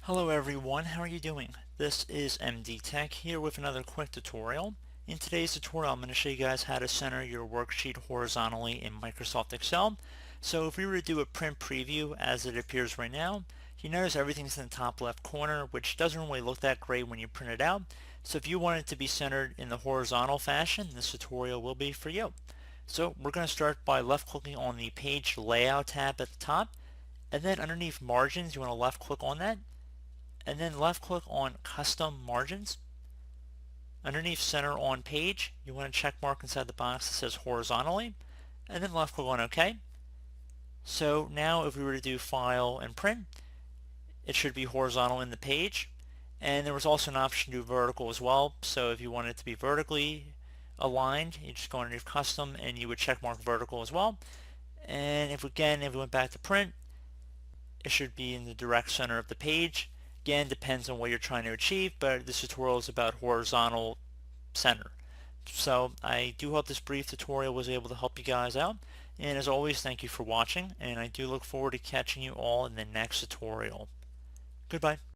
Hello everyone, how are you doing? This is MD Tech here with another quick tutorial. In today's tutorial I'm going to show you guys how to center your worksheet horizontally in Microsoft Excel. So if we were to do a print preview as it appears right now, you notice everything's in the top left corner, which doesn't really look that great when you print it out. So if you want it to be centered in the horizontal fashion, this tutorial will be for you. So we're going to start by left clicking on the page layout tab at the top, and then underneath margins you want to left click on that, and then left click on custom margins. Underneath center on page, you want to check mark inside the box that says horizontally, and then left click on OK. So now if we were to do file and print, it should be horizontal in the page. And there was also an option to do vertical as well. So if you want it to be vertically aligned, you just go underneath custom and you would check mark vertical as well. And if we went back to print, it should be in the direct center of the page. Again, depends on what you're trying to achieve, but this tutorial is about horizontal center. So I do hope this brief tutorial was able to help you guys out. And as always, thank you for watching, and I do look forward to catching you all in the next tutorial. Goodbye.